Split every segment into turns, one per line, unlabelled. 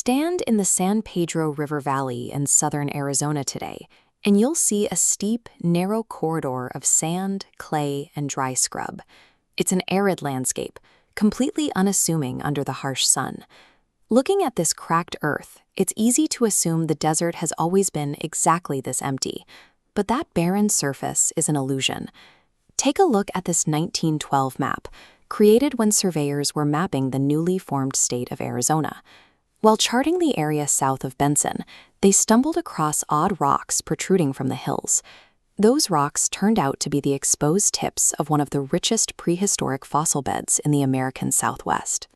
Stand in the San Pedro River Valley in southern Arizona today, and you'll see a steep, narrow corridor of sand, clay, and dry scrub. It's an arid landscape, completely unassuming under the harsh sun. Looking at this cracked earth, it's easy to assume the desert has always been exactly this empty, but that barren surface is an illusion. Take a look at this 1912 map, created when surveyors were mapping the newly formed state of Arizona. While charting the area south of Benson, they stumbled across odd rocks protruding from the hills. Those rocks turned out to be the exposed tips of one of the richest prehistoric fossil beds in the American Southwest.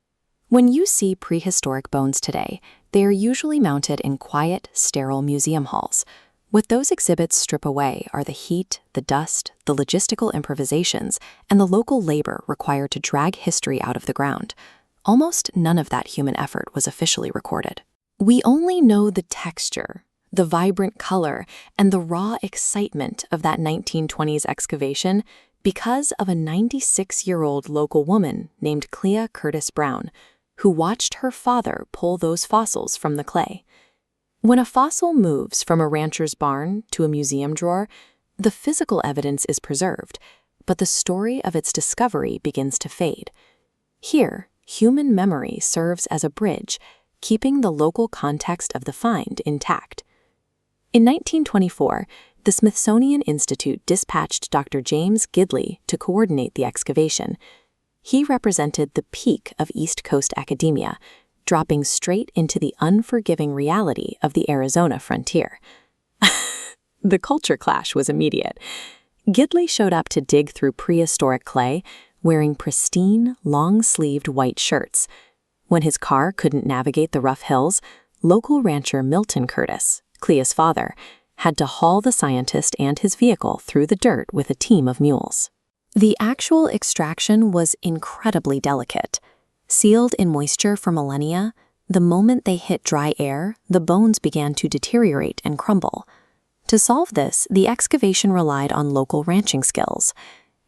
When you see prehistoric bones today, they are usually mounted in quiet, sterile museum halls. What those exhibits strip away are the heat, the dust, the logistical improvisations, and the local labor required to drag history out of the ground. Almost none of that human effort was officially recorded. We only know the texture, the vibrant color, and the raw excitement of that 1920s excavation because of a 96-year-old local woman named Clea Curtis Brown, who watched her father pull those fossils from the clay. When a fossil moves from a rancher's barn to a museum drawer, the physical evidence is preserved, but the story of its discovery begins to fade. Here, human memory serves as a bridge, keeping the local context of the find intact. In 1924, the Smithsonian Institute dispatched Dr. James Gidley to coordinate the excavation. He represented the peak of East Coast academia, dropping straight into the unforgiving reality of the Arizona frontier. The culture clash was immediate. Gidley showed up to dig through prehistoric clay, wearing pristine, long-sleeved white shirts. When his car couldn't navigate the rough hills, local rancher Milton Curtis, Clea's father, had to haul the scientist and his vehicle through the dirt with a team of mules. The actual extraction was incredibly delicate. Sealed in moisture for millennia, the moment they hit dry air, the bones began to deteriorate and crumble. To solve this, the excavation relied on local ranching skills.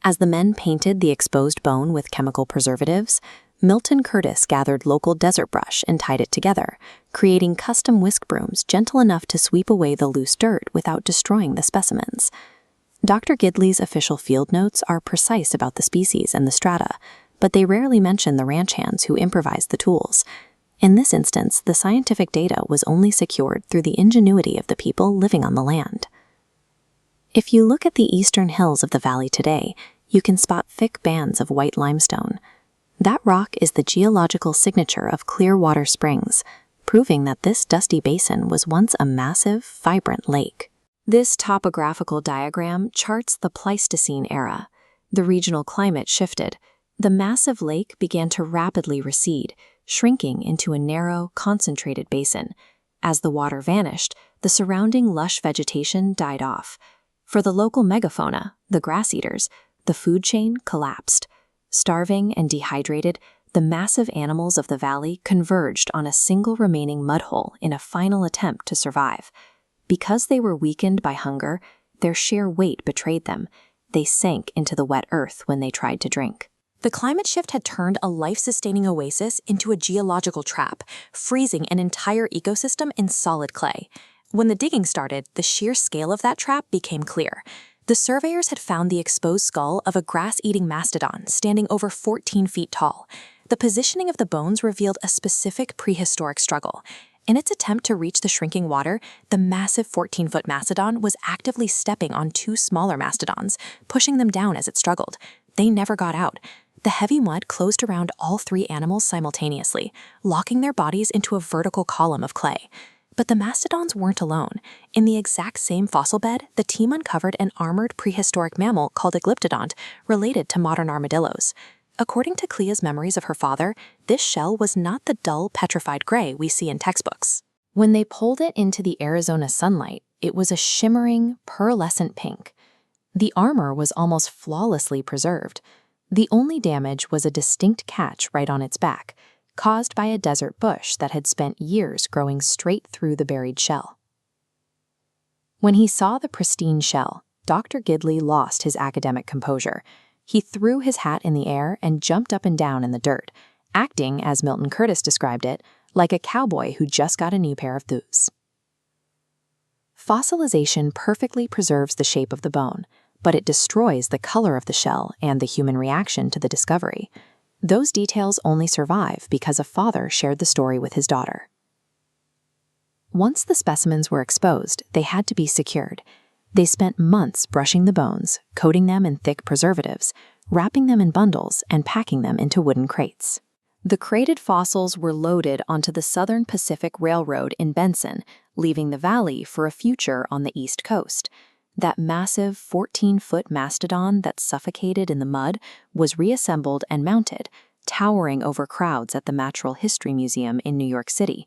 As the men painted the exposed bone with chemical preservatives, Milton Curtis gathered local desert brush and tied it together, creating custom whisk brooms gentle enough to sweep away the loose dirt without destroying the specimens. Dr. Gidley's official field notes are precise about the species and the strata, but they rarely mention the ranch hands who improvised the tools. In this instance, the scientific data was only secured through the ingenuity of the people living on the land. If you look at the eastern hills of the valley today, you can spot thick bands of white limestone. That rock is the geological signature of Clearwater Springs, proving that this dusty basin was once a massive, vibrant lake. This topographical diagram charts the Pleistocene era. The regional climate shifted. The massive lake began to rapidly recede, shrinking into a narrow, concentrated basin. As the water vanished, the surrounding lush vegetation died off. For the local megafauna, the grass eaters, the food chain collapsed. Starving and dehydrated, the massive animals of the valley converged on a single remaining mudhole in a final attempt to survive. Because they were weakened by hunger, their sheer weight betrayed them. They sank into the wet earth when they tried to drink. The climate shift had turned a life-sustaining oasis into a geological trap, freezing an entire ecosystem in solid clay. When the digging started, the sheer scale of that trap became clear. The surveyors had found the exposed skull of a grass-eating mastodon standing over 14 feet tall. The positioning of the bones revealed a specific prehistoric struggle. In its attempt to reach the shrinking water, the massive 14-foot mastodon was actively stepping on two smaller mastodons, pushing them down as it struggled. They never got out. The heavy mud closed around all three animals simultaneously, locking their bodies into a vertical column of clay. But the mastodons weren't alone. In the exact same fossil bed, the team uncovered an armored prehistoric mammal called a glyptodont, related to modern armadillos. According to Clea's memories of her father, this shell was not the dull, petrified gray we see in textbooks. When they pulled it into the Arizona sunlight, it was a shimmering, pearlescent pink. The armor was almost flawlessly preserved. The only damage was a distinct catch right on its back, caused by a desert bush that had spent years growing straight through the buried shell. When he saw the pristine shell, Dr. Gidley lost his academic composure. He threw his hat in the air and jumped up and down in the dirt, acting, as Milton Curtis described it, like a cowboy who just got a new pair of boots. Fossilization perfectly preserves the shape of the bone, but it destroys the color of the shell and the human reaction to the discovery. Those details only survive because a father shared the story with his daughter. Once the specimens were exposed, they had to be secured. They spent months brushing the bones, coating them in thick preservatives, wrapping them in bundles, and packing them into wooden crates. The crated fossils were loaded onto the Southern Pacific Railroad in Benson, leaving the valley for a future on the East Coast. That massive 14-foot mastodon that suffocated in the mud was reassembled and mounted, towering over crowds at the Natural History Museum in New York City.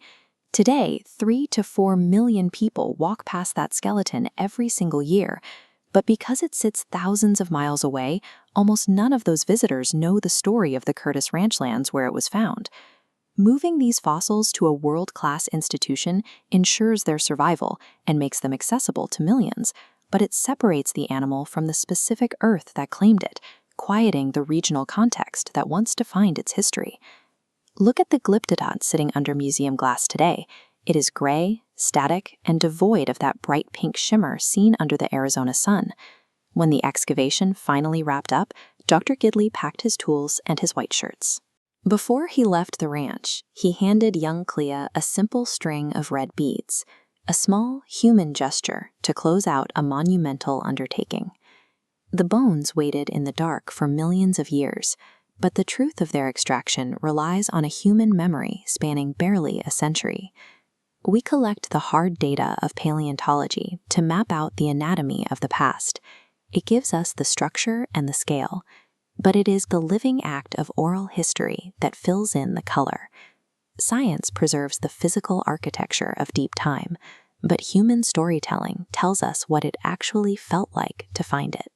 Today, 3 to 4 million people walk past that skeleton every single year, but because it sits thousands of miles away, almost none of those visitors know the story of the Curtis ranchlands where it was found. Moving these fossils to a world-class institution ensures their survival and makes them accessible to millions, but it separates the animal from the specific earth that claimed it, quieting the regional context that once defined its history. Look at the glyptodon sitting under museum glass today. It is gray, static, and devoid of that bright pink shimmer seen under the Arizona sun. When the excavation finally wrapped up, Dr. Gidley packed his tools and his white shirts. Before he left the ranch, he handed young Clea a simple string of red beads, a small human gesture to close out a monumental undertaking. The bones waited in the dark for millions of years, but the truth of their extraction relies on a human memory spanning barely a century. We collect the hard data of paleontology to map out the anatomy of the past. It gives us the structure and the scale, but it is the living act of oral history that fills in the color. Science preserves the physical architecture of deep time, but human storytelling tells us what it actually felt like to find it.